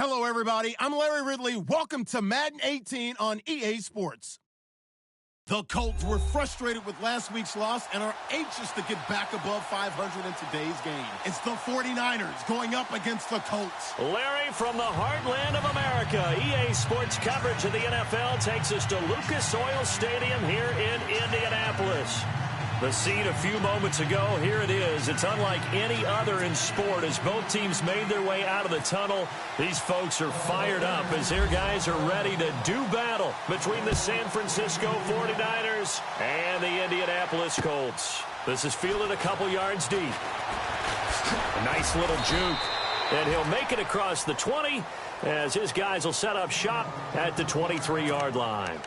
Hello, everybody. I'm Larry Ridley. Welcome to Madden 18 on EA Sports. The Colts were frustrated with last week's loss and are anxious to get back above 500 in today's game. It's the 49ers going up against the Colts. Larry, from the heartland of America, EA Sports coverage of the NFL takes us to Lucas Oil Stadium here in Indianapolis. The scene a few moments ago, here it is. It's unlike any other in sport as both teams made their way out of the tunnel. These folks are fired up as their guys are ready to do battle between the San Francisco 49ers and the Indianapolis Colts. This is fielded a couple yards deep. A nice little juke. And he'll make it across the 20 as his guys will set up shop at the 23-yard line.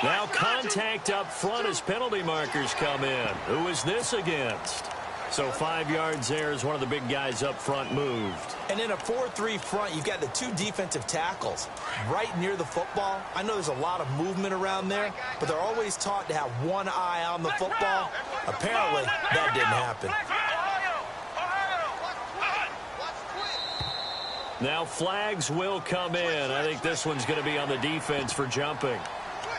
Now contact up front as penalty markers come in. Who is this against? So 5 yards there as one of the big guys up front moved. And in a 4-3 front, you've got the two defensive tackles right near the football. I know there's a lot of movement around there, but they're always taught to have one eye on the football. Apparently, that didn't happen. Now flags will come in. I think this one's going to be on the defense for jumping.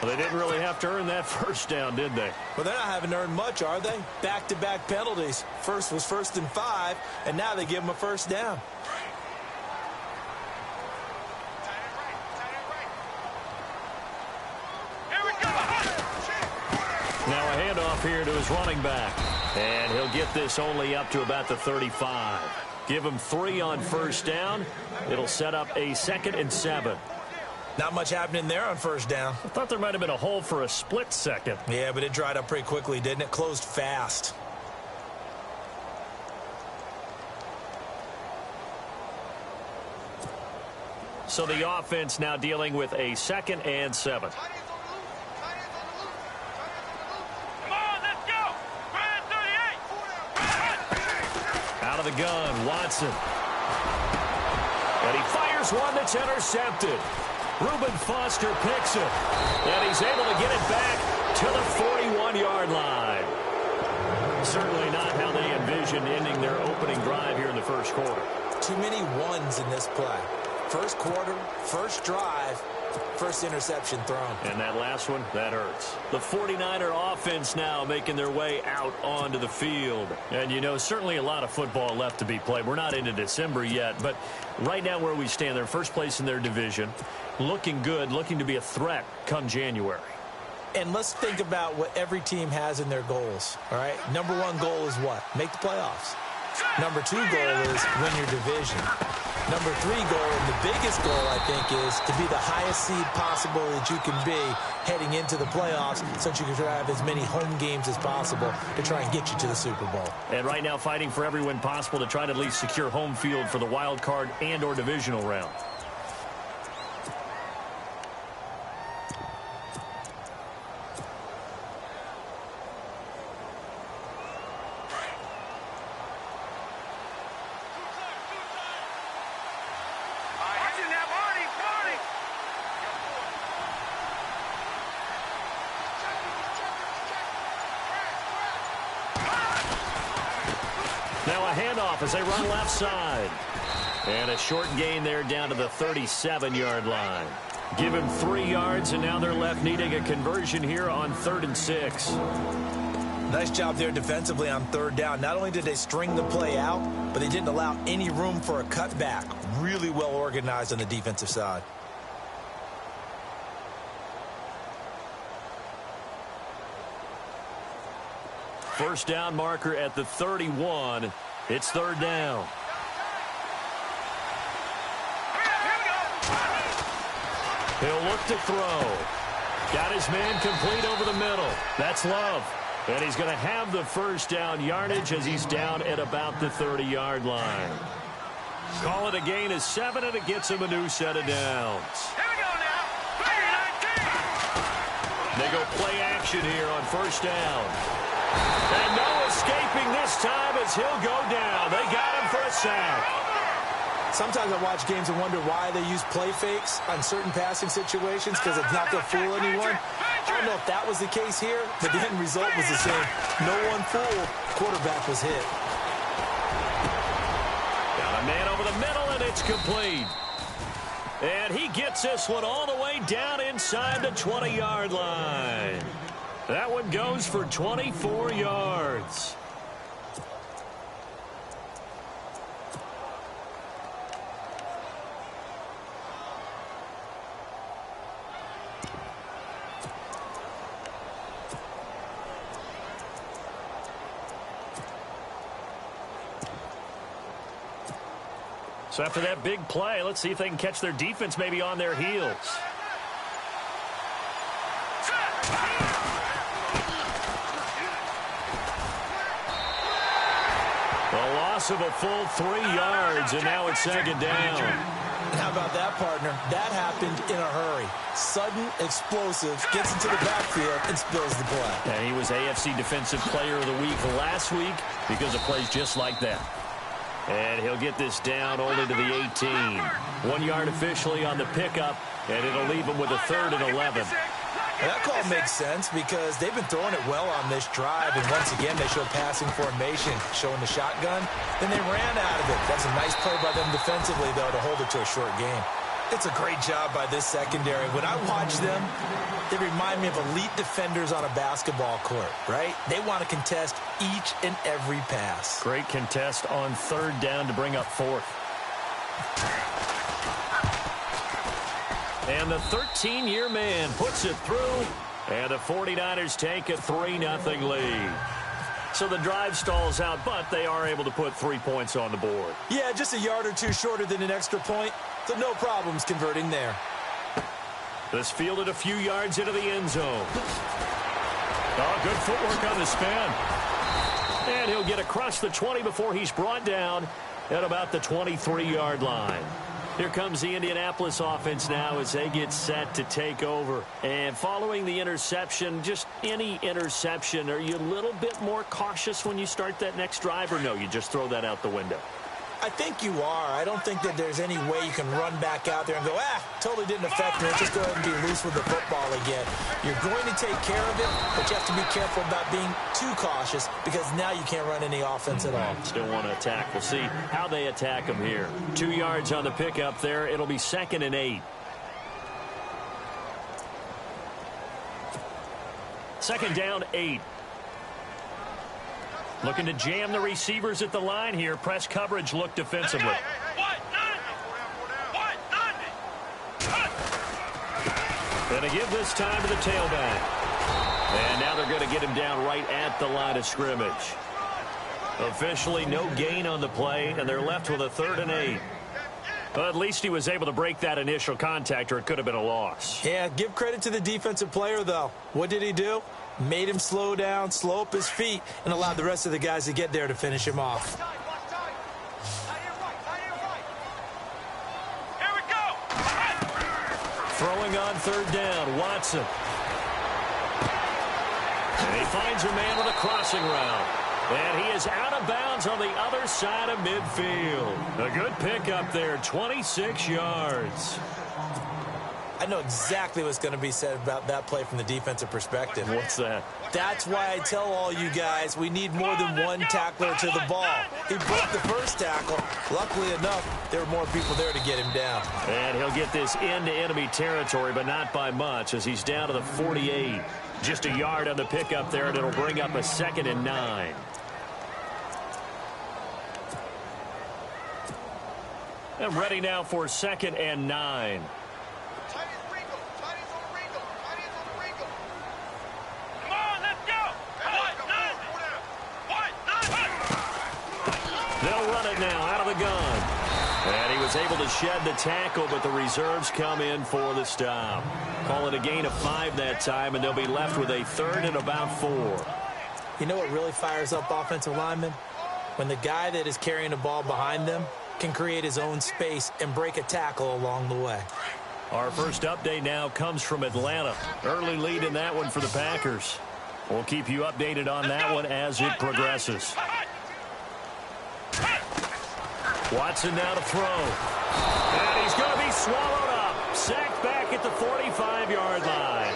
Well, they didn't really have to earn that first down, did they? Well, they're not having to earn much, are they? Back-to-back penalties. First was 1st and 5, and now they give them a first down. Now a handoff here to his running back. And he'll get this only up to about the 35. Give him 3 on first down. It'll set up a 2nd and 7. Not much happening there on first down. I thought there might have been a hole for a split second. Yeah, but it dried up pretty quickly, didn't it? Closed fast. So the offense now dealing with a 2nd and 7. Come on, let's go! 38! Out of the gun, Watson. And he fires one that's intercepted. Reuben Foster picks it, and he's able to get it back to the 41-yard line. Certainly not how they envisioned ending their opening drive here in the first quarter. Too many ones in this play. First quarter, first drive, first interception thrown. And that last one, that hurts. The 49er offense now making their way out onto the field. And, you know, certainly a lot of football left to be played. We're not into December yet, but right now where we stand, they're first place in their division. Looking good, looking to be a threat come January. And let's think about what every team has in their goals, all right? Number 1 goal is what? Make the playoffs. Number 2 goal is win your division. Number 3 goal, and the biggest goal, I think, is to be the highest seed possible that you can be heading into the playoffs so that you can have as many home games as possible to try and get you to the Super Bowl. And right now fighting for every win possible to try to at least secure home field for the wild card and or divisional round. Now a handoff as they run left side. And a short gain there down to the 37-yard line. Give him 3 yards, and now they're left needing a conversion here on 3rd and 6. Nice job there defensively on 3rd down. Not only did they string the play out, but they didn't allow any room for a cutback. Really well organized on the defensive side. First down marker at the 31. It's 3rd down. He'll look to throw. Got his man complete over the middle. That's Love. And he's going to have the first down yardage as he's down at about the 30-yard line. Call it a gain of 7, and it gets him a new set of downs. Here we go now. 19. They go play action here on first down. And no escaping this time as he'll go down. They got him for a sack. Sometimes I watch games and wonder why they use play fakes on certain passing situations because it's not to fool anyone. I don't know if that was the case here, but the end result was the same. No one fooled. Quarterback was hit. Got a man over the middle, and it's complete. And he gets this one all the way down inside the 20-yard line. That one goes for 24 yards. So after that big play, let's see if they can catch their defense maybe on their heels. A loss of a full 3 yards, and now it's second down. How about that, partner? That happened in a hurry. Sudden, explosive, gets into the backfield, and spills the play. And he was AFC Defensive Player of the Week last week because of plays just like that. And he'll get this down only to the 18. 1 yard officially on the pickup, and it'll leave him with a 3rd and 11. Well, that call makes sense because they've been throwing it well on this drive, and once again they show passing formation, showing the shotgun. Then they ran out of it. That's a nice play by them defensively, though, to hold it to a short game. It's a great job by this secondary. When I watch them, they remind me of elite defenders on a basketball court, right? They want to contest each and every pass. Great contest on 3rd down to bring up 4th. And the 13-year man puts it through, and the 49ers take a 3-0 lead. So the drive stalls out, but they are able to put 3 points on the board. Yeah, just a yard or two shorter than an extra point, so no problems converting there. This fielded a few yards into the end zone. Oh, good footwork on the spin. And he'll get across the 20 before he's brought down at about the 23-yard line. Here comes the Indianapolis offense now as they get set to take over. And following the interception, just any interception, are you a little bit more cautious when you start that next drive, or no, you just throw that out the window? I think you are. I don't think that there's any way you can run back out there and go, totally didn't affect me. Just go ahead and be loose with the football again. You're going to take care of it, but you have to be careful about being too cautious because now you can't run any offense at all. Still want to attack. We'll see how they attack them here. 2 yards on the pickup there. It'll be 2nd and 8. 2nd down, 8. Looking to jam the receivers at the line here. Press coverage look defensively. Going to give this time to the tailback. And now they're going to get him down right at the line of scrimmage. Officially no gain on the play, and they're left with a 3rd and 8. But at least he was able to break that initial contact, or it could have been a loss. Yeah, give credit to the defensive player, though. What did he do? Made him slow down, slow up his feet, and allowed the rest of the guys to get there to finish him off. Here we go. Throwing on 3rd down, Watson. And he finds a man with a crossing route. And he is out of bounds on the other side of midfield. A good pickup there, 26 yards. I know exactly what's going to be said about that play from the defensive perspective. What's that? That's why I tell all you guys we need more than one tackler to the ball. He broke the first tackle. Luckily enough, there were more people there to get him down. And he'll get this into enemy territory, but not by much as he's down to the 48. Just a yard on the pickup there, and it'll bring up a 2nd and 9. And ready now for 2nd and 9. They'll run it now out of the gun. And he was able to shed the tackle, but the reserves come in for the stop. Call it a gain of 5 that time, and they'll be left with a 3rd and about 4. You know what really fires up offensive linemen? When the guy that is carrying the ball behind them can create his own space and break a tackle along the way. Our first update now comes from Atlanta. Early lead in that one for the Packers. We'll keep you updated on that one as it progresses. Watson now to throw. And he's going to be swallowed up. Sacked back at the 45-yard line.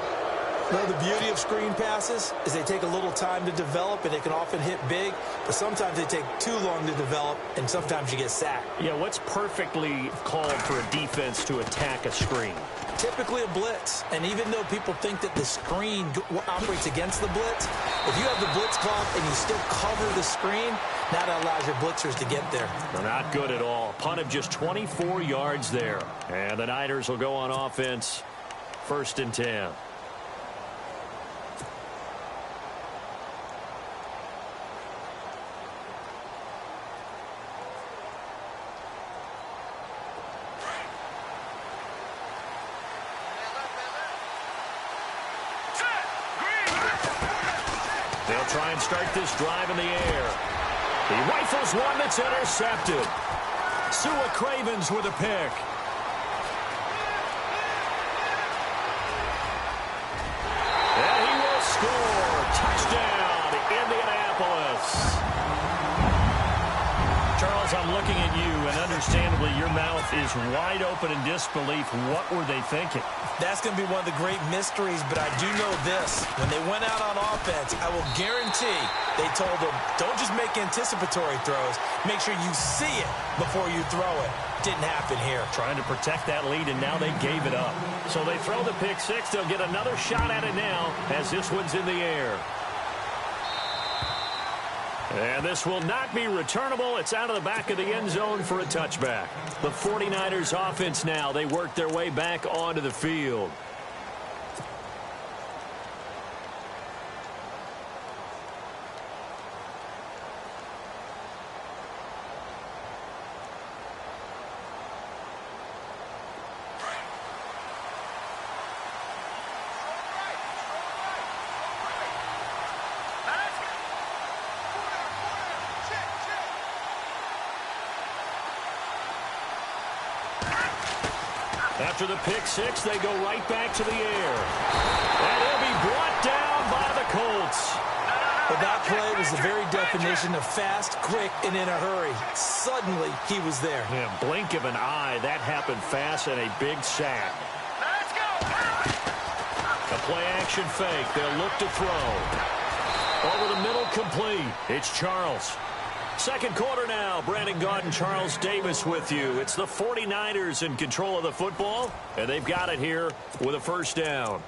Well, the beauty of screen passes is they take a little time to develop, and they can often hit big, but sometimes they take too long to develop, and sometimes you get sacked. Yeah, what's perfectly called for a defense to attack a screen? Typically a blitz, and even though people think that the screen operates against the blitz, if you have the blitz called and you still cover the screen, now that allows your blitzers to get there. They're not good at all. Punt of just 24 yards there. And the Niners will go on offense, 1st and 10. They'll try and start this drive in the air. He rifles one that's intercepted. Sua Cravens with a pick. And he will score. Touchdown, Indianapolis. Charles, I'm looking at you, and understandably, your mouth is wide open in disbelief. What were they thinking? That's going to be one of the great mysteries, but I do know this. When they went out on offense, I will guarantee they told them, don't just make anticipatory throws. Make sure you see it before you throw it. Didn't happen here. Trying to protect that lead, and now they gave it up. So they throw the pick six. They'll get another shot at it now as this one's in the air. And this will not be returnable. It's out of the back of the end zone for a touchback. The 49ers offense now, they work their way back onto the field. After the pick six, they go right back to the air. And he'll be brought down by the Colts. But that play was the very definition of fast, quick, and in a hurry. Suddenly, he was there. Yeah, blink of an eye. That happened fast and a big sack. Let's go! A play-action fake. They'll look to throw. Over the middle, complete. It's Charles. Second quarter now. Brandon Gaudin and Charles Davis with you. It's the 49ers in control of the football, and they've got it here with a first down.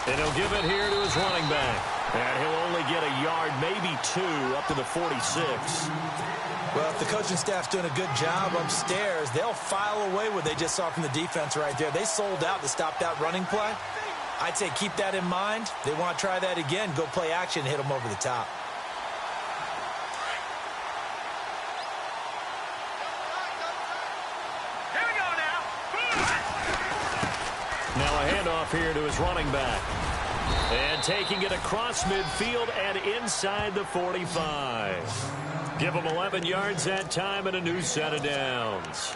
And he'll give it here to his running back. And he'll only get a yard, maybe two, up to the 46. Well, if the coaching staff's doing a good job upstairs, they'll file away what they just saw from the defense right there. They sold out to stop that running play. I'd say keep that in mind. They want to try that again. Go play action and hit them over the top. Here we go now. Now a handoff here to his running back. And taking it across midfield and inside the 45. Give him 11 yards that time and a new set of downs.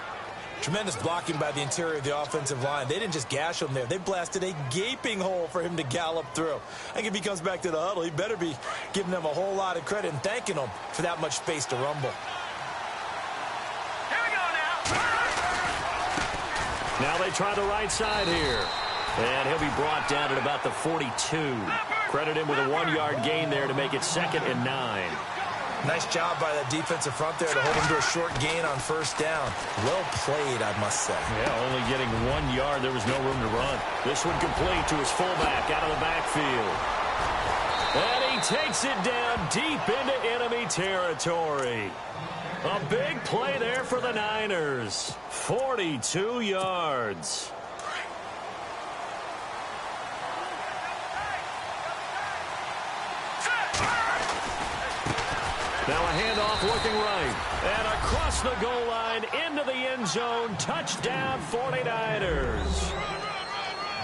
Tremendous blocking by the interior of the offensive line. They didn't just gash him there. They blasted a gaping hole for him to gallop through. I think if he comes back to the huddle, he better be giving them a whole lot of credit and thanking them for that much space to rumble. Here we go now. Now they try the right side here. And he'll be brought down at about the 42. Credit him with a 1-yard gain there to make it 2nd and 9. Nice job by that defensive front there to hold him to a short gain on first down. Well played, I must say. Yeah, only getting 1 yard. There was no room to run. This one complete to his fullback out of the backfield. And he takes it down deep into enemy territory. A big play there for the Niners. 42 yards. Now a handoff looking right. And across the goal line into the end zone. Touchdown 49ers.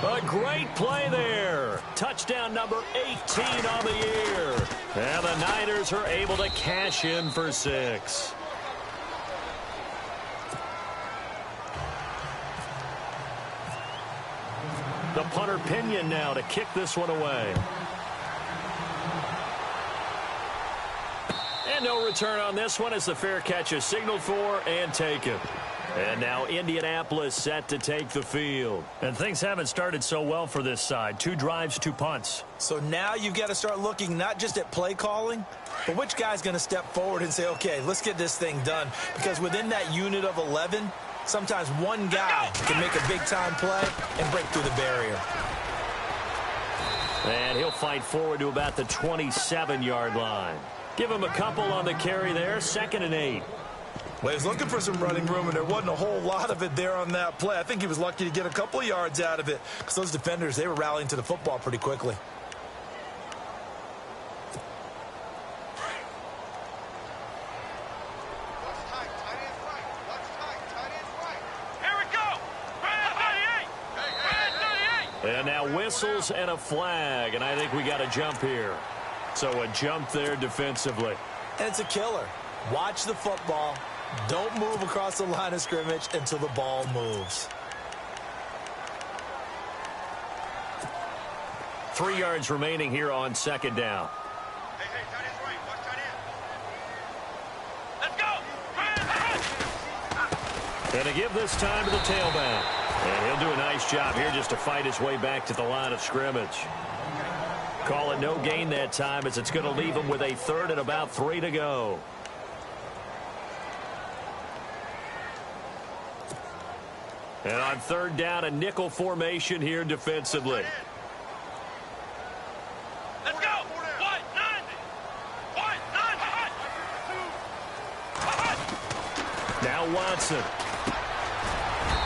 A great play there. Touchdown number 18 on the year. And the Niners are able to cash in for 6. The punter Pinion now to kick this one away. And no return on this one as the fair catch is signaled for and taken. And now Indianapolis set to take the field. And things haven't started so well for this side. 2 drives, 2 punts. So now you've got to start looking not just at play calling, but which guy's going to step forward and say, okay, let's get this thing done. Because within that unit of 11, sometimes one guy can make a big-time play and break through the barrier. And he'll fight forward to about the 27-yard line. Give him a couple on the carry there, 2nd and 8. Well, he was looking for some running room, and there wasn't a whole lot of it there on that play. I think he was lucky to get a couple of yards out of it because those defenders, they were rallying to the football pretty quickly. And now whistles and a flag, and I think we got a jump here. So a jump there defensively. And it's a killer. Watch the football. Don't move across the line of scrimmage until the ball moves. 3 yards remaining here on 2nd down. Hey, tight end's right. Watch tight end. Let's go. And to give this time to the tailback. And he'll do a nice job here just to fight his way back to the line of scrimmage. Call it no gain that time as it's going to leave him with a 3rd and about 3 to go. And on 3rd down, a nickel formation here defensively. Let's go. Now Watson.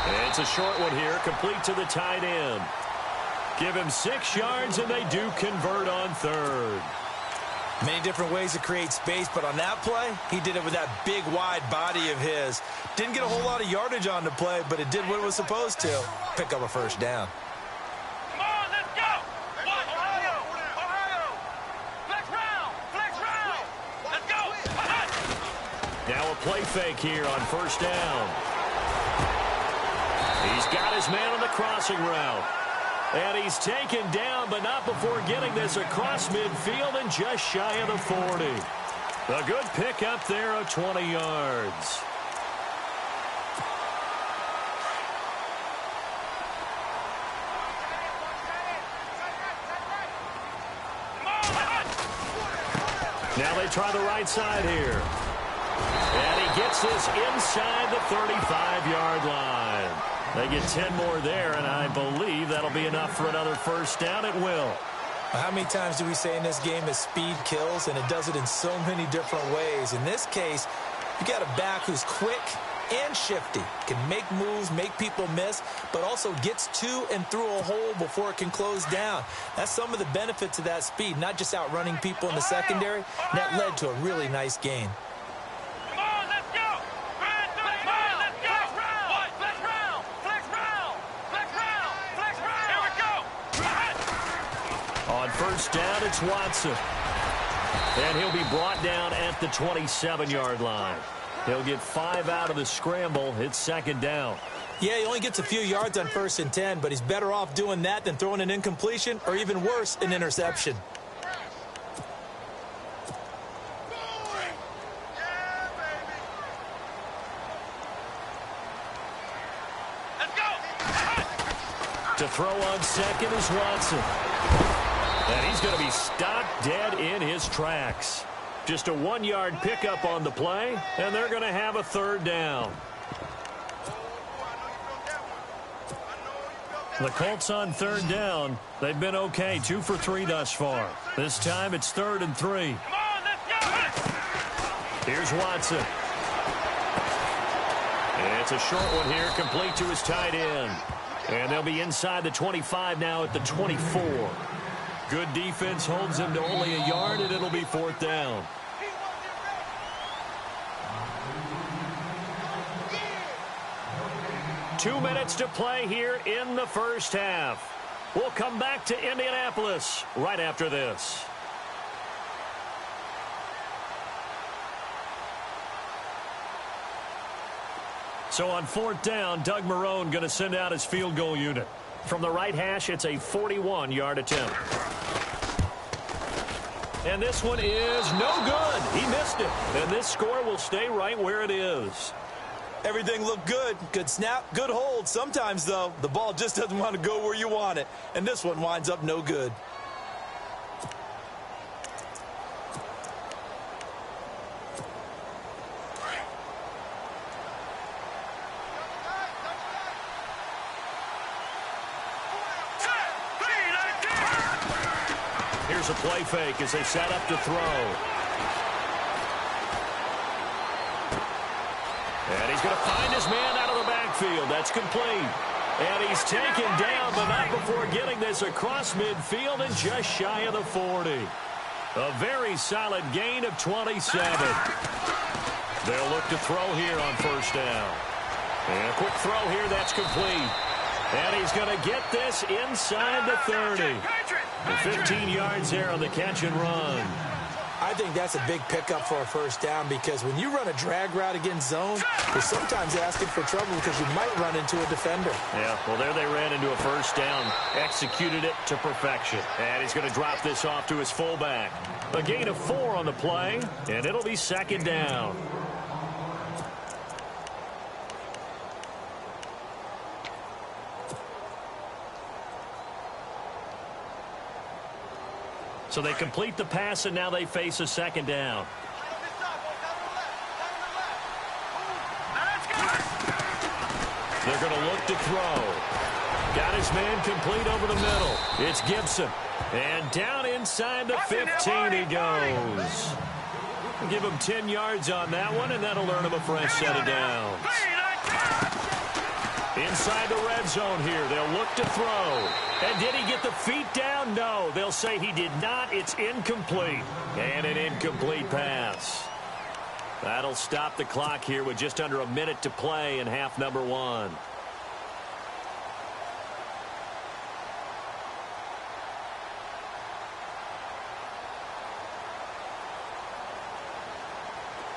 And it's a short one here, complete to the tight end. Give him 6 yards, and they do convert on 3rd. Many different ways to create space, but on that play, he did it with that big, wide body of his. Didn't get a whole lot of yardage on the play, but it did what it was supposed to. Pick up a 1st down. Come on, let's go. Ohio. Flex round. Let's go. Now a play fake here on 1st down. He's got his man on the crossing route. And he's taken down, but not before getting this across midfield and just shy of the 40. A good pickup there of 20 yards. Now they try the right side here. And he gets this inside the 35-yard line. They get 10 more there, and I believe that'll be enough for another 1st down. It will. How many times do we say in this game that speed kills, and it does it in so many different ways? In this case, you got a back who's quick and shifty, can make moves, make people miss, but also gets to and through a hole before it can close down. That's some of the benefits of that speed, not just outrunning people in the secondary. And that led to a really nice gain. On 1st down, it's Watson. And he'll be brought down at the 27-yard line. He'll get 5 out of the scramble. It's 2nd down. Yeah, he only gets a few yards on 1st and 10, but he's better off doing that than throwing an incompletion or even worse, an interception. To throw on 2nd is Watson. And he's going to be stopped dead in his tracks. Just a 1-yard pickup on the play, and they're going to have a 3rd down. The Colts on 3rd down. They've been okay, 2 for 3 thus far. This time it's 3rd and 3. Here's Watson. And it's a short one here, complete to his tight end. And they'll be inside the 25 now at the 24. Good defense holds him to only a yard, and it'll be 4th down. 2 minutes to play here in the first half. We'll come back to Indianapolis right after this. So on 4th down, Doug Marrone going to send out his field goal unit. From the right hash, it's a 41-yard attempt. And this one is no good. He missed it. And this score will stay right where it is. Everything looked good. Good snap, good hold. Sometimes, though, the ball just doesn't want to go where you want it. And this one winds up no good. Here's a play fake as they set up to throw. And he's going to find his man out of the backfield. That's complete. And he's taken down, but not before getting this across midfield and just shy of the 40. A very solid gain of 27. They'll look to throw here on 1st down. And a quick throw here, that's complete. And he's going to get this inside the 30. And 15 yards there on the catch and run. I think that's a big pickup for a 1st down because when you run a drag route against zone, you're sometimes asking for trouble because you might run into a defender. Yeah, well, there they ran into a 1st down, executed it to perfection. And he's going to drop this off to his fullback. A gain of 4 on the play, and it'll be 2nd down. So they complete the pass, and now they face a 2nd down. They're going to look to throw. Got his man complete over the middle. It's Gibson. And down inside the 15 he goes. Give him 10 yards on that one, and that'll earn him a fresh set of downs. Inside the red zone here, they'll look to throw. And did he get the feet down? No, they'll say he did not. It's incomplete. And an incomplete pass. That'll stop the clock here with just under a minute to play in half number 1.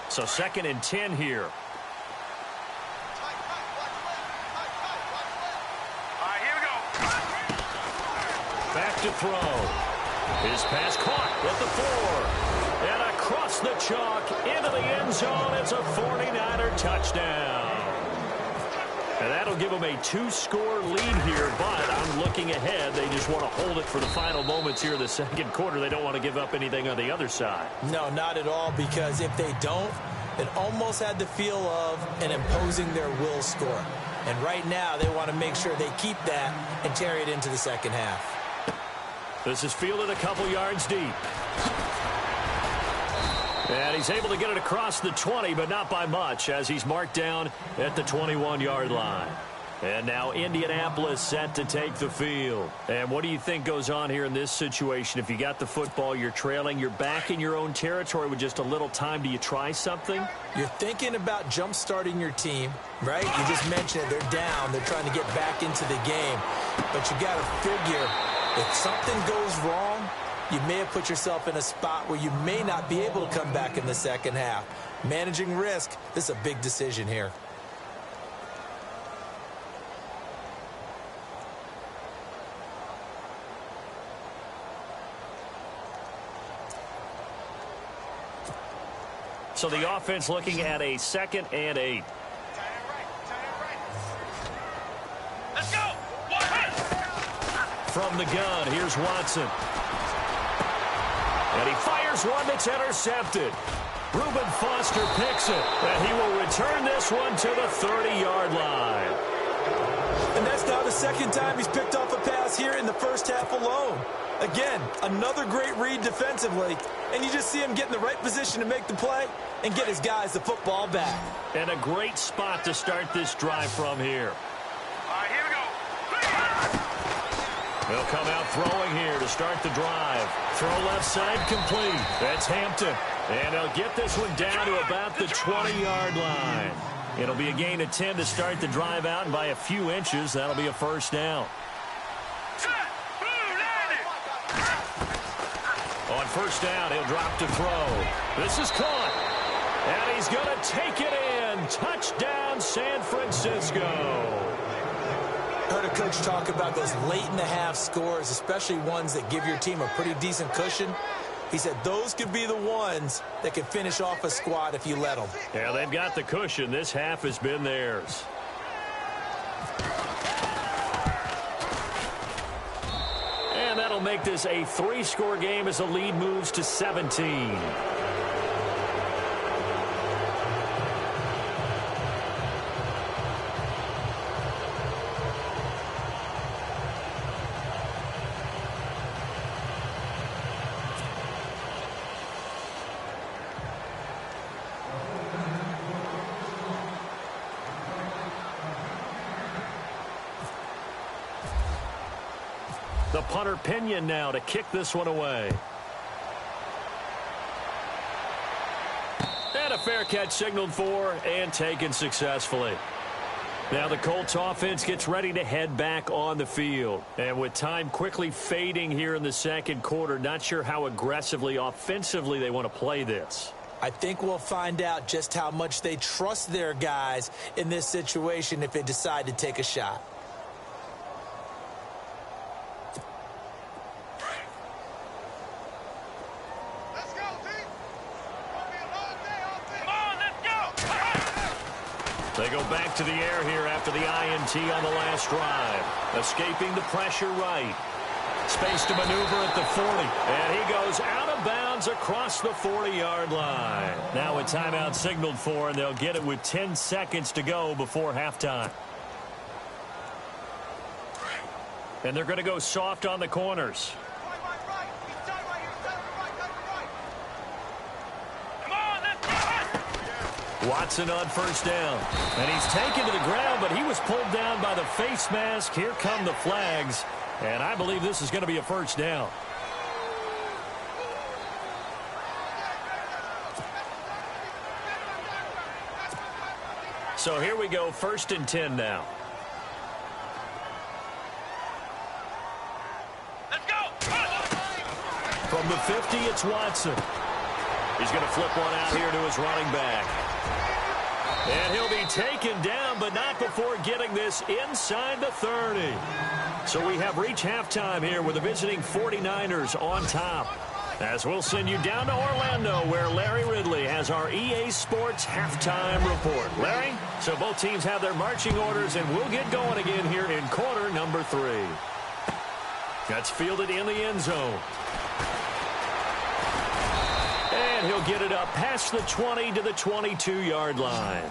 So 2nd and 10 here. Back to throw. His pass caught at the 4. And across the chalk into the end zone. It's a 49er touchdown. And that'll give them a 2-score lead here, but I'm looking ahead. They just want to hold it for the final moments here in the 2nd quarter. They don't want to give up anything on the other side. No, not at all, because if they don't, it almost had the feel of an imposing their will score. And right now, they want to make sure they keep that and carry it into the 2nd half. This is fielded a couple yards deep. And he's able to get it across the 20, but not by much, as he's marked down at the 21-yard line. And now Indianapolis set to take the field. And what do you think goes on here in this situation? If you got the football, you're trailing, you're back in your own territory with just a little time. Do you try something? You're thinking about jump-starting your team, right? You just mentioned it. They're down. They're trying to get back into the game. But you got to figure, if something goes wrong, you may have put yourself in a spot where you may not be able to come back in the 2nd half. Managing risk, this is a big decision here. So the offense looking at a 2nd and 8. Let's go! From the gun, here's Watson. And he fires one that's intercepted. Reuben Foster picks it, and he will return this one to the 30-yard line. And that's now the 2nd time he's picked off a pass here in the 1st half alone. Again, another great read defensively, and you just see him get in the right position to make the play and get his guys the football back. And a great spot to start this drive from here. All right, here we go. They'll come out throwing here to start the drive. Throw left side complete. That's Hampton. And they'll get this one down to about the 20-yard line. It'll be a gain of 10 to start the drive out, and by a few inches, that'll be a first down. On first down, he'll drop to throw. This is caught. And he's going to take it in. Touchdown, San Francisco. Heard a coach talk about those late-in-the-half scores, especially ones that give your team a pretty decent cushion. He said those could be the ones that can finish off a squad if you let them. Yeah, they've got the cushion. This half has been theirs. And that'll make this a 3-score game as the lead moves to 17. The punter Pinion now to kick this one away. And a fair catch signaled for and taken successfully. Now the Colts offense gets ready to head back on the field. And with time quickly fading here in the second quarter, not sure how aggressively, offensively they want to play this. I think we'll find out just how much they trust their guys in this situation if they decide to take a shot. They go back to the air here after the INT on the last drive. Escaping the pressure right. Space to maneuver at the 40. And he goes out of bounds across the 40-yard line. Now a timeout signaled for, and they'll get it with 10 seconds to go before halftime. And they're going to go soft on the corners. Watson on first down. And he's taken to the ground, but he was pulled down by the face mask. Here come the flags. And I believe this is going to be a first down. So here we go, 1st and 10 now. Let's go! From the 50, it's Watson. He's going to flip one out here to his running back. And he'll be taken down, but not before getting this inside the 30. So we have reached halftime here with the visiting 49ers on top. As we'll send you down to Orlando, where Larry Ridley has our EA Sports halftime report. Larry, so both teams have their marching orders, and we'll get going again here in quarter number 3. That's fielded in the end zone. And he'll get it up past the 20 to the 22-yard line.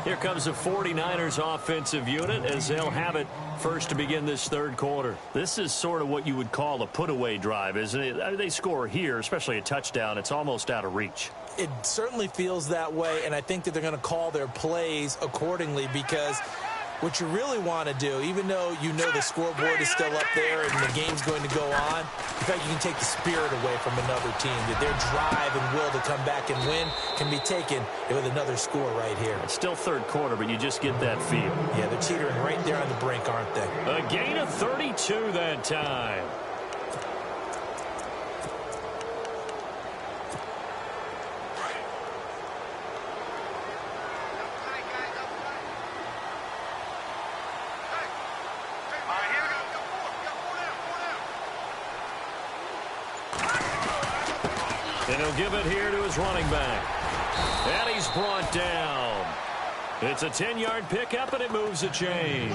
Here comes the 49ers offensive unit as they'll have it first to begin this third quarter. This is sort of what you would call a put-away drive, isn't it? I mean, they score here, especially a touchdown. It's almost out of reach. It certainly feels that way, and I think that they're going to call their plays accordingly, because what you really want to do, even though you know the scoreboard is still up there and the game's going to go on, in fact, you can take the spirit away from another team. That their drive and will to come back and win can be taken with another score right here. It's still third quarter, but you just get that feel. Yeah, they're teetering right there on the brink, aren't they? A gain of 32 that time. And he'll give it here to his running back. And he's brought down. It's a 10-yard pickup, and it moves the chains.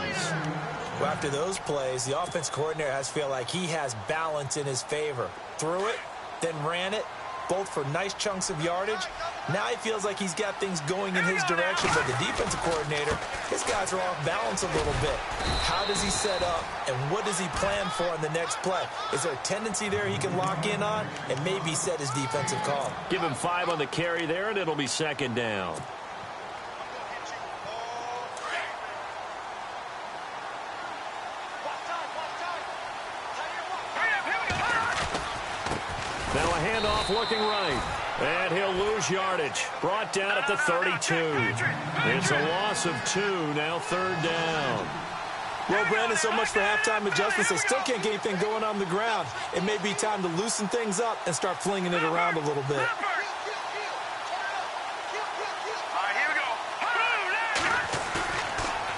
Well, after those plays, the offense coordinator has to feel like he has balance in his favor. Threw it, then ran it, both for nice chunks of yardage. Now he feels like he's got things going in his direction, but the defensive coordinator, his guys are off balance a little bit. How does he set up, and what does he plan for on the next play? Is there a tendency there he can lock in on and maybe set his defensive call? Give him 5 on the carry there, and it'll be second down. handoff looking right. And he'll lose yardage. Brought down at the 32. It's a loss of 2, now 3rd down. Well, Brandon, so much for halftime adjustments. They still can't get anything going on the ground. It may be time to loosen things up and start flinging it around a little bit.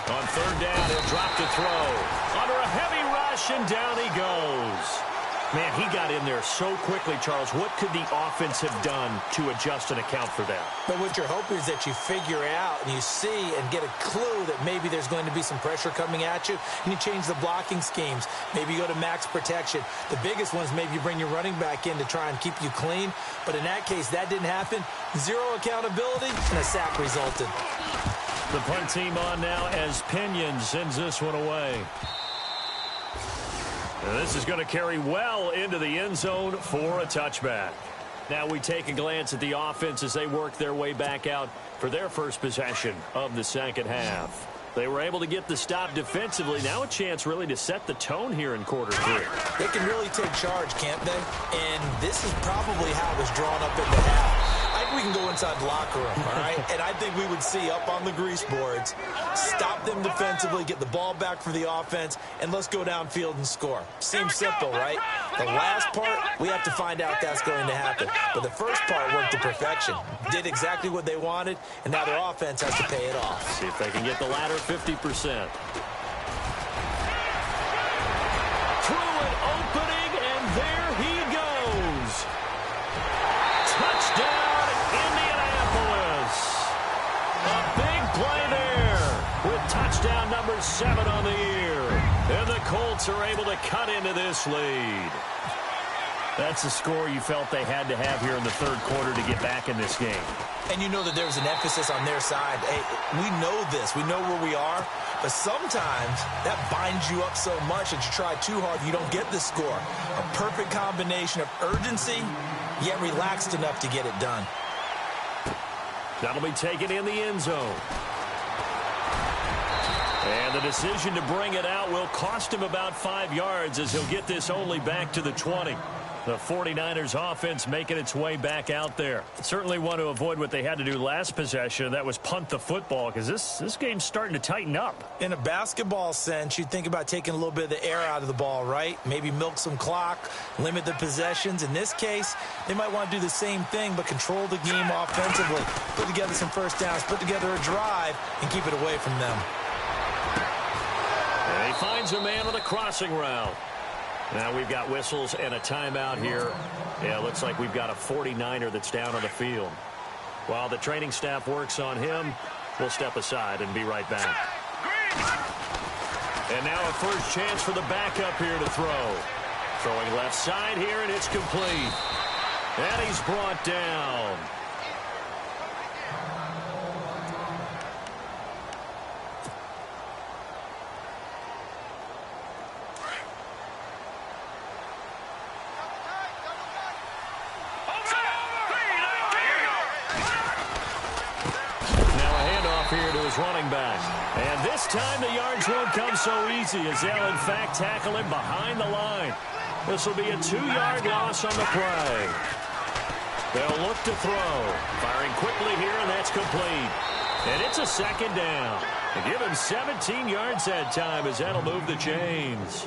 On 3rd down, he'll drop to throw. Under a heavy rush, and down he goes. Man, he got in there so quickly, Charles. What could the offense have done to adjust and account for that? But what you're hoping is that you figure out and you see and get a clue that maybe there's going to be some pressure coming at you, and you change the blocking schemes. Maybe you go to max protection. The biggest one is maybe you bring your running back in to try and keep you clean. But in that case, that didn't happen. Zero accountability, and a sack resulted. The punt team on now as Pinion sends this one away. And this is going to carry well into the end zone for a touchback. Now we take a glance at the offense as they work their way back out for their first possession of the second half. They were able to get the stop defensively. Now a chance really to set the tone here in quarter 3. They can really take charge, can't they? And this is probably how it was drawn up in the half. I think we can go inside the locker room, all right? And I think we would see up on the grease boards, stop them defensively, get the ball back for the offense, and let's go downfield and score. Seems simple, right? The last part, we have to find out if that's going to happen. But the first part worked to perfection. Did exactly what they wanted, and now their offense has to pay it off. See if they can get the latter 50%. Through an opening, and there he goes. Touchdown, Indianapolis. A big play there with touchdown number 7 on the year. And the Colts are able to cut into this lead. That's the score you felt they had to have here in the 3rd quarter to get back in this game. And you know that there's an emphasis on their side. Hey, we know this. We know where we are. But sometimes that binds you up so much that you try too hard, you don't get the score. A perfect combination of urgency, yet relaxed enough to get it done. That'll be taken in the end zone. And the decision to bring it out will cost him about 5 yards as he'll get this only back to the 20. The 49ers offense making its way back out there. Certainly want to avoid what they had to do last possession. That was punt the football, because this game's starting to tighten up. In a basketball sense, you'd think about taking a little bit of the air out of the ball, right? Maybe milk some clock, limit the possessions. In this case, they might want to do the same thing, but control the game offensively. Put together some first downs, put together a drive, and keep it away from them. And he finds a man on the crossing route. Now we've got whistles and a timeout here. Yeah, looks like we've got a 49er that's down on the field. While the training staff works on him, we'll step aside and be right back. And now a first chance for the backup here to throw. Throwing left side here, and it's complete. And he's brought down. Here to his running back. And this time the yards won't come so easy as they'll in fact tackle him behind the line. This will be a 2-yard loss on the play. They'll look to throw. Firing quickly here, and that's complete. And it's a 2nd down. And give him 17 yards that time as that'll move the chains.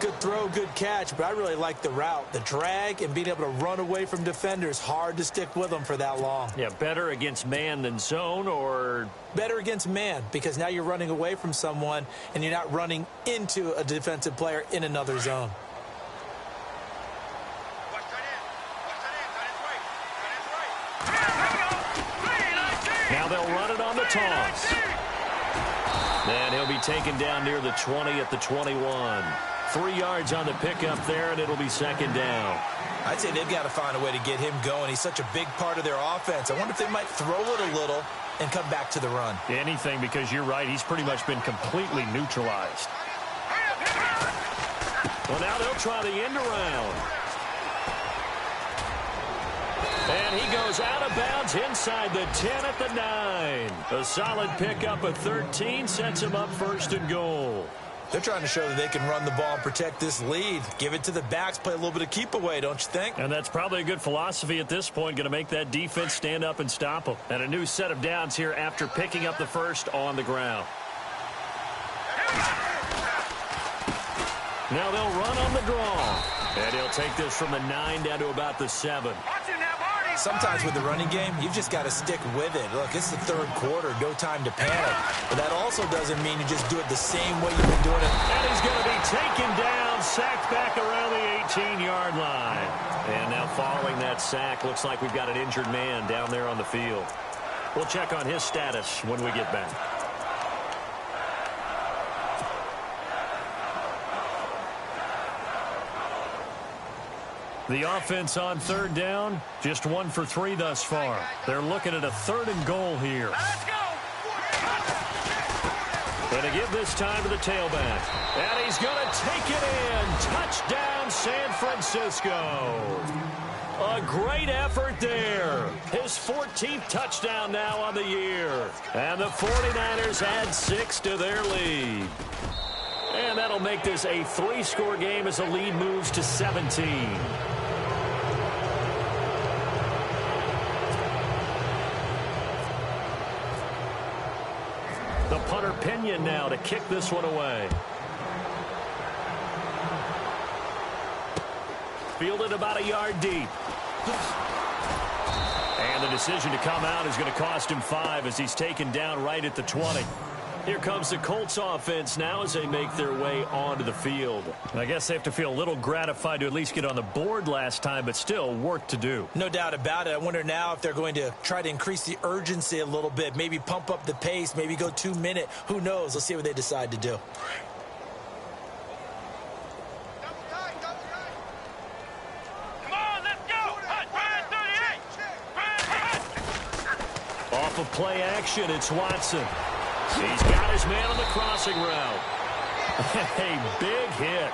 Good throw, good catch, but I really like the route. The drag and being able to run away from defenders, hard to stick with them for that long. Yeah, better against man than zone, or? Better against man, because now you're running away from someone and you're not running into a defensive player in another zone. Now they'll run it on the toss. And he'll be taken down near the 20 at the 21. 3 yards on the pickup there, and it'll be 2nd down. I'd say they've got to find a way to get him going. He's such a big part of their offense. I wonder if they might throw it a little and come back to the run. Anything, because you're right. He's pretty much been completely neutralized. Well, now they'll try the end around. And he goes out of bounds inside the 10 at the 9. A solid pickup of 13 sets him up 1st and goal. They're trying to show that they can run the ball and protect this lead. Give it to the backs, play a little bit of keep away, don't you think? And that's probably a good philosophy at this point, going to make that defense stand up and stop them. And a new set of downs here after picking up the first on the ground. Now they'll run on the draw. And he'll take this from the 9 down to about the 7. Sometimes with the running game, you've just got to stick with it. Look, it's the third quarter, no time to panic. But that also doesn't mean you just do it the same way you've been doing it. And he's going to be taken down, sacked back around the 18-yard line. And now following that sack, looks like we've got an injured man down there on the field. We'll check on his status when we get back. The offense on third down, just 1 for 3 thus far. They're looking at a 3rd and goal here. Let's go. And to give this time to the tailback. And he's going to take it in. Touchdown, San Francisco. A great effort there. His 14th touchdown now on the year. And the 49ers add 6 to their lead. And that'll make this a 3-score game as the lead moves to 17. The punter Pinion now to kick this one away. Fielded about a yard deep. And the decision to come out is going to cost him 5 as he's taken down right at the 20. Here comes the Colts offense now as they make their way onto the field. And I guess they have to feel a little gratified to at least get on the board last time, but still work to do. No doubt about it. I wonder now if they're going to try to increase the urgency a little bit, maybe pump up the pace, maybe go 2-minute. Who knows? Let's see what they decide to do. Come on, let's go. Brian 38. Off of play action, it's Watson. He's got his man on the crossing route. A big hit.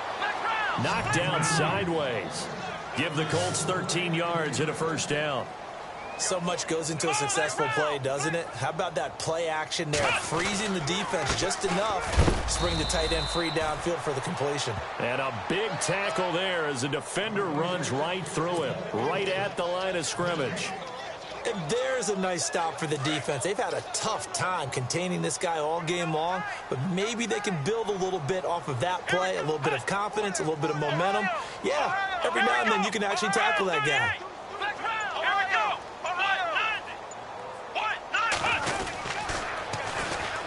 Knocked down sideways. Give the Colts 13 yards and a 1st down. So much goes into a successful play, doesn't it? How about that play action there? Freezing the defense just enough to bring the tight end free downfield for the completion. And a big tackle there as the defender runs right through him, right at the line of scrimmage. And there's a nice stop for the defense. They've had a tough time containing this guy all game long, but maybe they can build a little bit off of that play, a little bit of confidence, a little bit of momentum. Yeah, every now and then you can actually tackle that guy.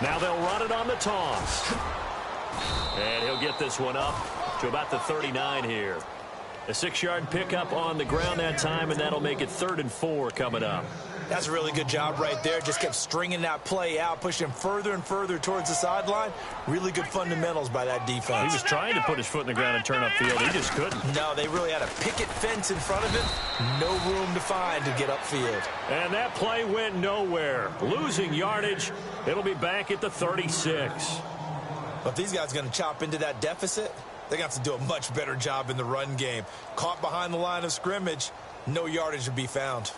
Now they'll run it on the toss. And he'll get this one up to about the 39 here. A 6-yard pickup on the ground that time, and that'll make it 3rd and 4 coming up. That's a really good job right there. Just kept stringing that play out, pushing him further and further towards the sideline. Really good fundamentals by that defense. He was trying to put his foot in the ground and turn upfield. He just couldn't. No, they really had a picket fence in front of him. No room to find to get upfield. And that play went nowhere. Losing yardage. It'll be back at the 36. But if these guys are going to chop into that deficit, they're going to have to do a much better job in the run game. Caught behind the line of scrimmage, no yardage to be found.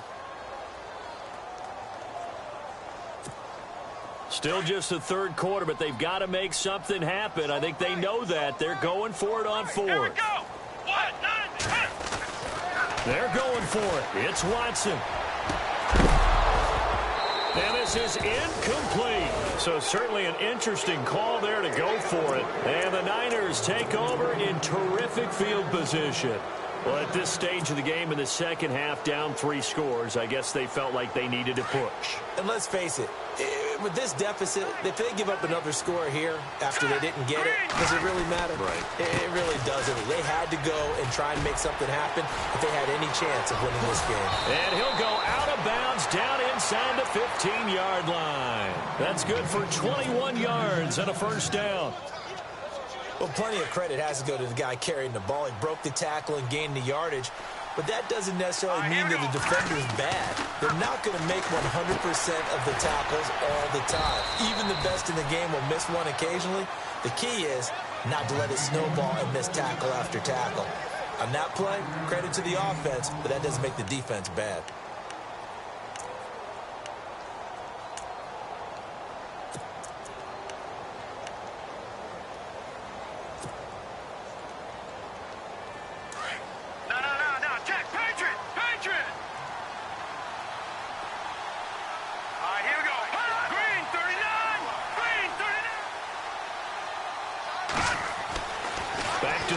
Still just the 3rd quarter, but they've got to make something happen. I think they know that. They're going for it on 4th. Here we go. 1, 9, 10. They're going for it. It's Watson. And this is incomplete. So certainly an interesting call there to go for it. And the Niners take over in terrific field position. Well, at this stage of the game in the second half, down 3 scores, I guess they felt like they needed to push. And let's face it, with this deficit, if they give up another score here after they didn't get it, does it really matter? Right. It really doesn't. They had to go and try and make something happen if they had any chance of winning this game. And he'll go out of bounds down inside the 15-yard line. That's good for 21 yards and a 1st down. Well, plenty of credit has to go to the guy carrying the ball. He broke the tackle and gained the yardage. But that doesn't necessarily mean that the defender's bad. They're not going to make 100% of the tackles all the time. Even the best in the game will miss one occasionally. The key is not to let it snowball and miss tackle after tackle. On that play, credit to the offense, but that doesn't make the defense bad.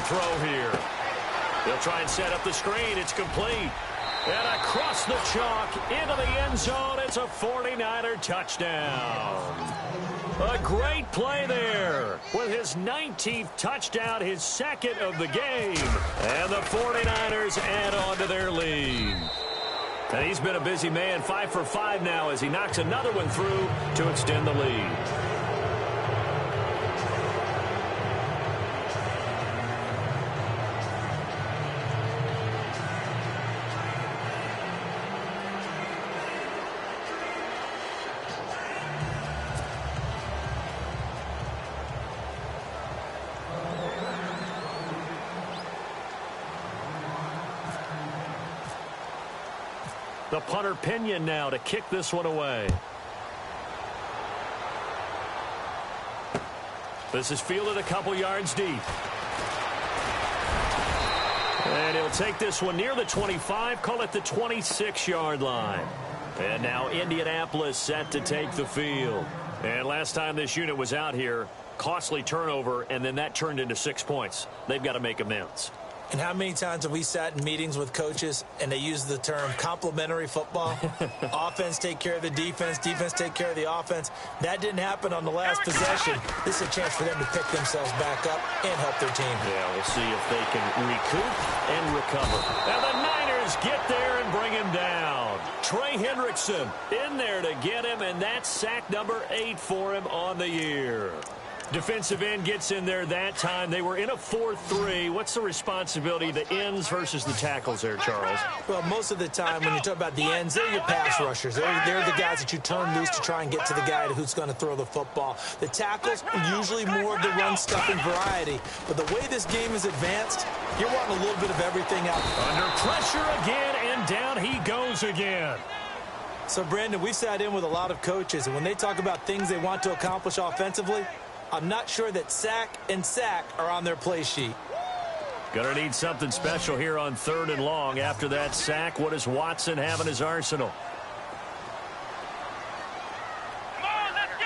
throw here. They'll try and set up the screen. It's complete. And across the chalk into the end zone. It's a 49er touchdown. A great play there with his 19th touchdown, his second of the game. And the 49ers add on to their lead. And he's been a busy man, 5 for 5 now as he knocks another one through to extend the lead. The punter Pinion now to kick this one away. This is fielded a couple yards deep. And he'll take this one near the 25, call it the 26-yard line. And now Indianapolis set to take the field. And last time this unit was out here, costly turnover, and then that turned into 6 points. They've got to make amends. And how many times have we sat in meetings with coaches and they use the term complementary football? Offense take care of the defense, defense take care of the offense. That didn't happen on the last possession. This is a chance for them to pick themselves back up and help their team. Yeah, we'll see if they can recoup and recover. And the Niners get there and bring him down. Trey Hendrickson in there to get him, and that's sack number 8 for him on the year. Defensive end gets in there that time. They were in a 4-3. What's the responsibility, the ends versus the tackles there, Charles? Well, most of the time when you talk about the ends, they're your pass rushers. They're the guys that you turn loose to try and get to the guy who's going to throw the football. The tackles are usually more of the run-stuffing variety. But the way this game is advanced, you're wanting a little bit of everything out. Under pressure again, and down he goes again. So, Brandon, we've sat in with a lot of coaches, and when they talk about things they want to accomplish offensively, I'm not sure that sack and sack are on their play sheet. Gonna need something special here on 3rd and long. After that sack, what does Watson have in his arsenal? Come on, let's go.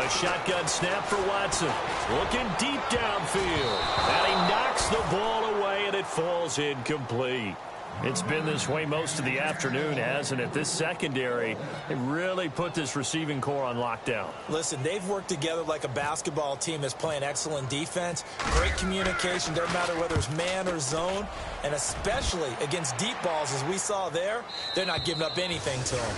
A shotgun snap for Watson. Looking deep downfield. And he knocks the ball away, and it falls incomplete. It's been this way most of the afternoon, hasn't it? This secondary, they really put this receiving core on lockdown. Listen, they've worked together like a basketball team that's playing excellent defense. Great communication, doesn't matter whether it's man or zone. And especially against deep balls, as we saw there, they're not giving up anything to them.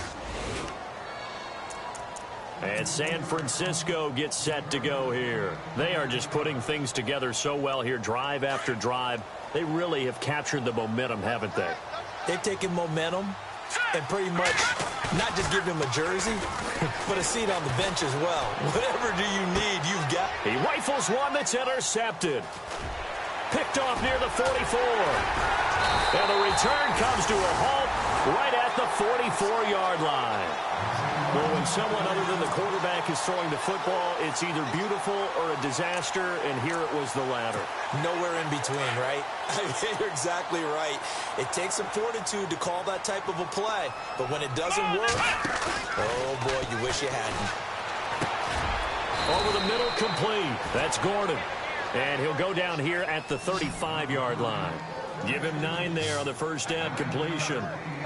And San Francisco gets set to go here. They are just putting things together so well here, drive after drive. They really have captured the momentum, haven't they? They've taken momentum and pretty much not just given him a jersey, but a seat on the bench as well. Whatever do you need, you've got. He rifles one that's intercepted. Picked off near the 44. And the return comes to a halt right at the 44-yard line. Well, when someone other than the quarterback is throwing the football, it's either beautiful or a disaster, and here it was the latter. Nowhere in between, right? You're exactly right. It takes some fortitude to call that type of a play, but when it doesn't work, oh boy, you wish you hadn't. Over the middle, complete. That's Gordon. And he'll go down here at the 35-yard line. Give him 9 there on the first down completion.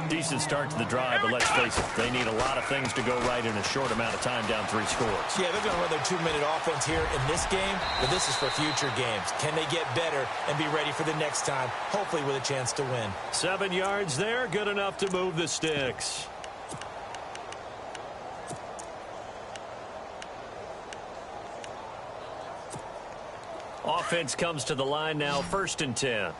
Decent start to the drive, but let's face it, they need a lot of things to go right in a short amount of time, down 3 scores. Yeah, they're going to run their 2-minute offense here in this game, but this is for future games. Can they get better and be ready for the next time, hopefully with a chance to win? 7 yards there, good enough to move the sticks. Offense comes to the line now, 1st and 10.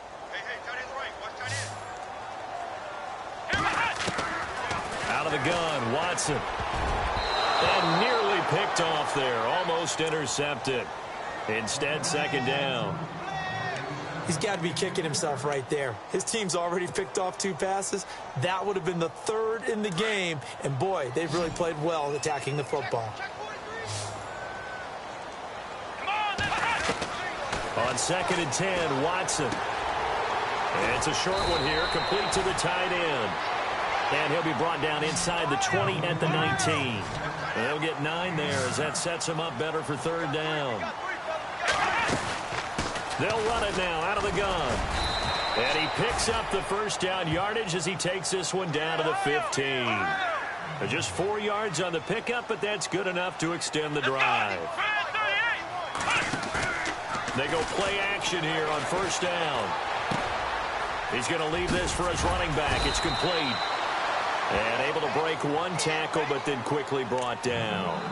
Out of the gun, Watson. And nearly picked off there, almost intercepted. Instead, 2nd down. He's got to be kicking himself right there. His team's already picked off 2 passes. That would have been the 3rd in the game. And boy, they've really played well attacking the football. On 2nd and 10, Watson. And it's a short one here, complete to the tight end. And he'll be brought down inside the 20 at the 19. And they'll get 9 there as that sets him up better for 3rd down. They'll run it now out of the gun. And he picks up the first down yardage as he takes this one down to the 15. Just 4 yards on the pickup, but that's good enough to extend the drive. They go play action here on first down. He's going to leave this for his running back. It's complete. And able to break one tackle, but then quickly brought down.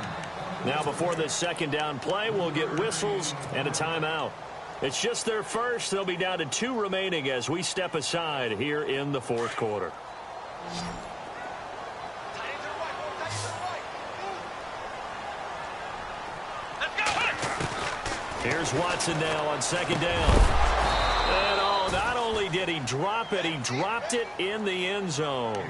Now before this second down play, we'll get whistles and a timeout. It's just their first. They'll be down to 2 remaining as we step aside here in the fourth quarter. Here's Watson now on second down. And not only did he drop it, he dropped it in the end zone.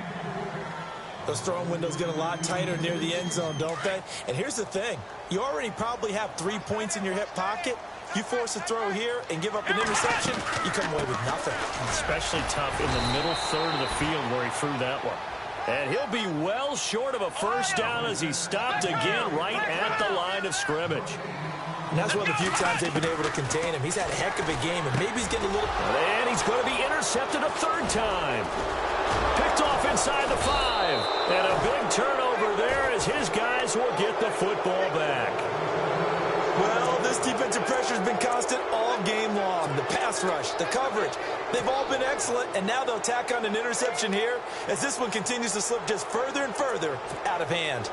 Those throwing windows get a lot tighter near the end zone, don't they? And here's the thing. You already probably have 3 points in your hip pocket. You force a throw here and give up an interception, you come away with nothing. Especially tough in the middle third of the field where he threw that one. And he'll be well short of a first down as he stopped again right at the line of scrimmage. And that's one of the few times they've been able to contain him. He's had a heck of a game, and maybe he's getting a little... And he's going to be intercepted a third time. Picked off inside the 5. And a big turnover there as his guys will get the football back. Well, this defensive pressure has been constant all game long. The pass rush, the coverage, they've all been excellent, and now they'll tack on an interception here as this one continues to slip just further and further out of hand.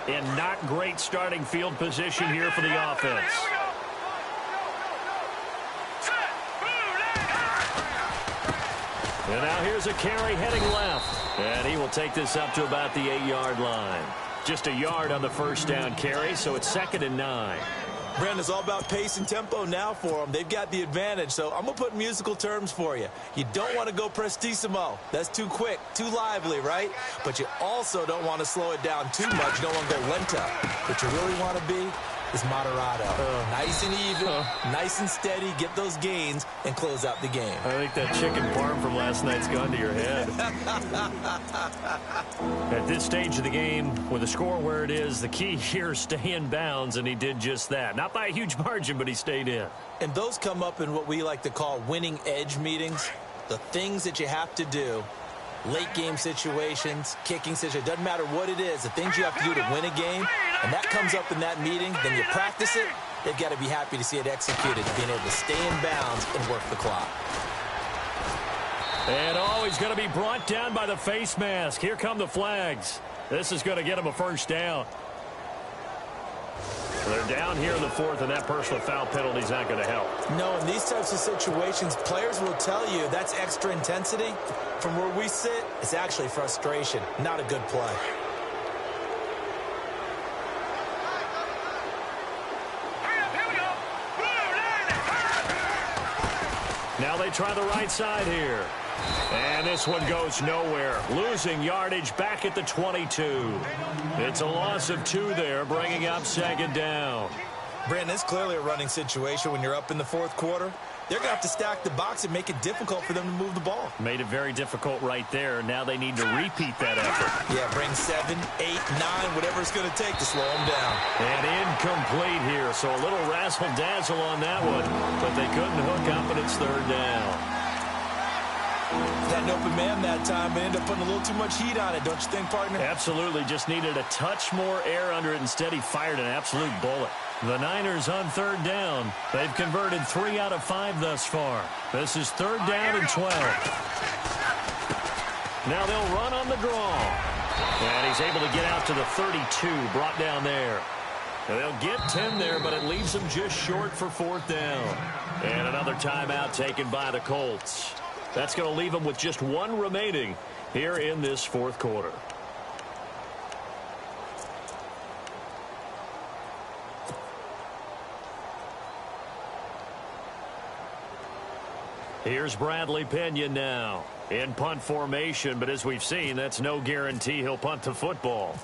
And not great starting field position here for the offense. And now here's a carry heading left. And he will take this up to about the 8-yard line. Just a yard on the first down carry, so it's 2nd and 9. Brandon, it's all about pace and tempo now for them. They've got the advantage, so I'm going to put musical terms for you. You don't want to go prestissimo. That's too quick, too lively, right? But you also don't want to slow it down too much. You don't want to go lento. What you really want to be is moderato. Nice and even, nice and steady, get those gains, and close out the game. I think that chicken parm from last night's gone to your head. At this stage of the game, with the score where it is, the key here is stay in bounds, and he did just that. Not by a huge margin, but he stayed in. And those come up in what we like to call winning edge meetings. The things that you have to do, late game situations, kicking situations, doesn't matter what it is, the things you have to do to win a game, and that comes up in that meeting, then you practice it, they've got to be happy to see it executed, being able to stay in bounds and work the clock. And he's going to be brought down by the face mask. Here come the flags. This is going to get him a first down. They're down here in the 4th, and that personal foul penalty is not going to help. No, in these types of situations, players will tell you that's extra intensity. From where we sit, it's actually frustration, not a good play. Now they try the right side here. And this one goes nowhere. Losing yardage back at the 22. It's a loss of 2 there, bringing up 2nd down. Brandon, it's clearly a running situation when you're up in the 4th quarter. They're going to have to stack the box and make it difficult for them to move the ball. Made it very difficult right there. Now they need to repeat that effort. Yeah, bring 7, 8, 9, whatever it's going to take to slow them down. And incomplete here, so a little razzle-dazzle on that one. But they couldn't hook up, and it's 3rd down. Had an open man that time, but ended up putting a little too much heat on it, don't you think, partner? Absolutely. Just needed a touch more air under it. Instead, he fired an absolute bullet. The Niners on 3rd down. They've converted 3 out of 5 thus far. This is 3rd down and 12. Now they'll run on the draw. And he's able to get out to the 32, brought down there. And they'll get 10 there, but it leaves them just short for 4th down. And another timeout taken by the Colts. That's going to leave them with just 1 remaining here in this 4th quarter. Here's Bradley Pinion now in punt formation, but as we've seen, that's no guarantee he'll punt the football.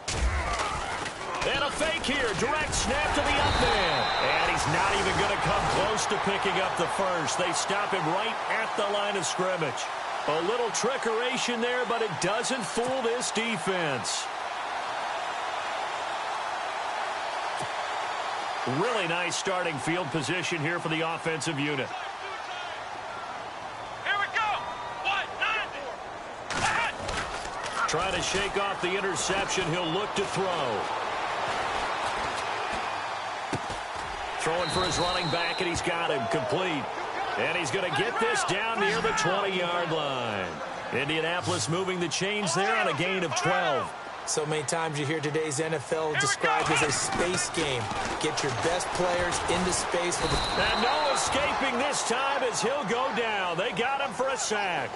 And a fake here, direct snap to the up man. And he's not even going to come close to picking up the first. They stop him right at the line of scrimmage. A little trickeration there, but it doesn't fool this defense. Really nice starting field position here for the offensive unit. Here we go. 1-9. Trying to shake off the interception. He'll look to throw. Throwing for his running back, and he's got him complete. And he's going to get this down near the 20-yard line. Indianapolis moving the chains there on a gain of 12. So many times you hear today's NFL described as a space game. Get your best players into space. And no escaping this time as he'll go down. They got him for a sack.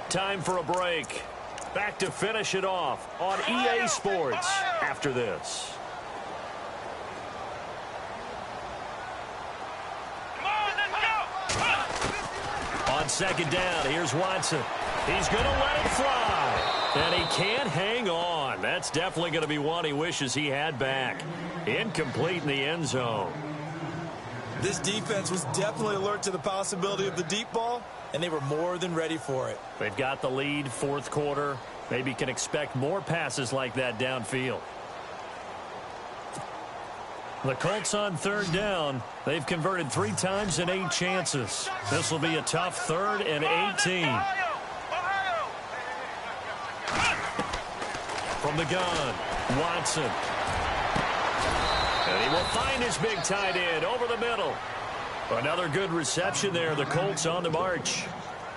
Time for a break. Back to finish it off on EA Sports after this. Come on, let's go. On second down, here's Watson. He's going to let it fly. And he can't hang on. That's definitely going to be one he wishes he had back. Incomplete in the end zone. This defense was definitely alert to the possibility of the deep ball, and they were more than ready for it. They've got the lead, fourth quarter. Maybe can expect more passes like that downfield. The Colts on third down. They've converted 3 times in 8 chances. This will be a tough 3rd and 18. From the gun, Watson. And he will find his big tight end over the middle. Another good reception there. The Colts on the march.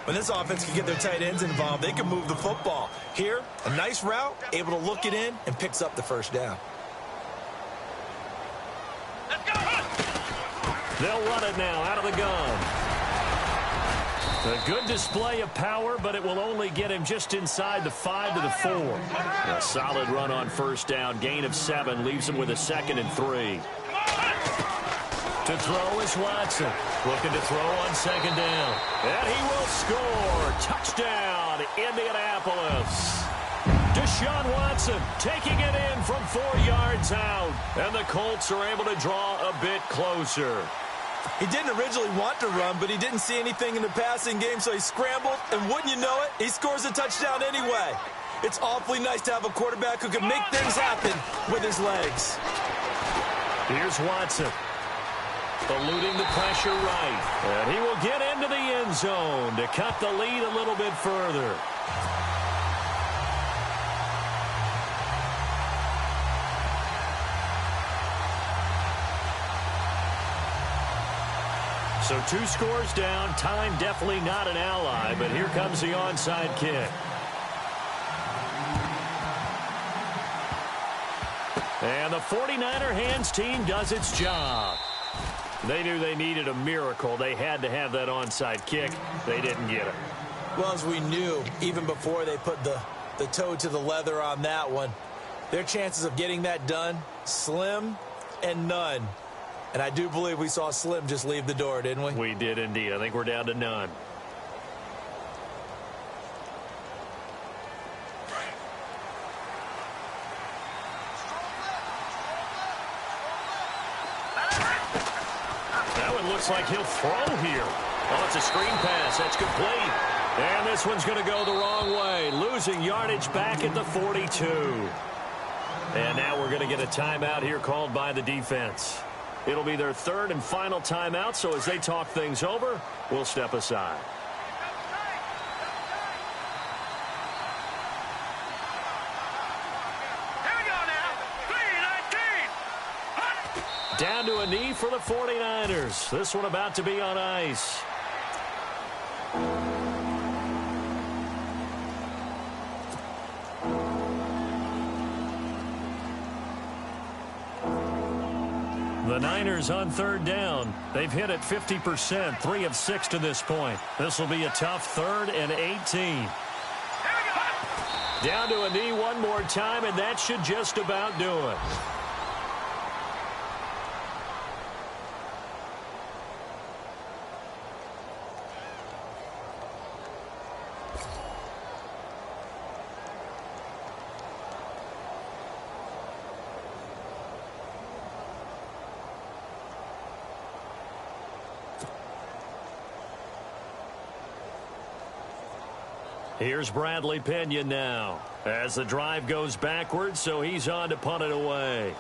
When this offense can get their tight ends involved, they can move the football. Here, a nice route, able to look it in, and picks up the first down. Let's go. They'll run it now out of the gun. A good display of power, but it will only get him just inside the 5 to the 4. A solid run on first down. Gain of 7 leaves him with a 2nd and 3. To throw is Watson. Looking to throw on second down. And he will score. Touchdown, Indianapolis. Deshaun Watson taking it in from 4 yards out. And the Colts are able to draw a bit closer. He didn't originally want to run, but he didn't see anything in the passing game, so he scrambled, and wouldn't you know it, he scores a touchdown anyway. It's awfully nice to have a quarterback who can make things happen with his legs. Here's Watson. Eluding the pressure right. And he will get into the end zone to cut the lead a little bit further. So 2 scores down. Time definitely not an ally, but here comes the onside kick. And the 49er hands team does its job. They knew they needed a miracle. They had to have that onside kick. They didn't get it. Well, as we knew, even before they put the toe to the leather on that one, their chances of getting that done, slim and none. And I do believe we saw Slim just leave the door, didn't we? We did indeed. I think we're down to none. That one looks like he'll throw here. Oh, it's a screen pass. That's complete. And this one's going to go the wrong way. Losing yardage back at the 42. And now we're going to get a timeout here called by the defense. It'll be their 3rd and final timeout, so as they talk things over, we'll step aside. Here we go now. 3-19. Down to a knee for the 49ers. This one about to be on ice. The Niners on third down. They've hit it 50%, 3 of 6 to this point. This will be a tough 3rd and 18. Down to a knee one more time, and that should just about do it. Here's Bradley Pinion now as the drive goes backwards, so he's on to punt it away.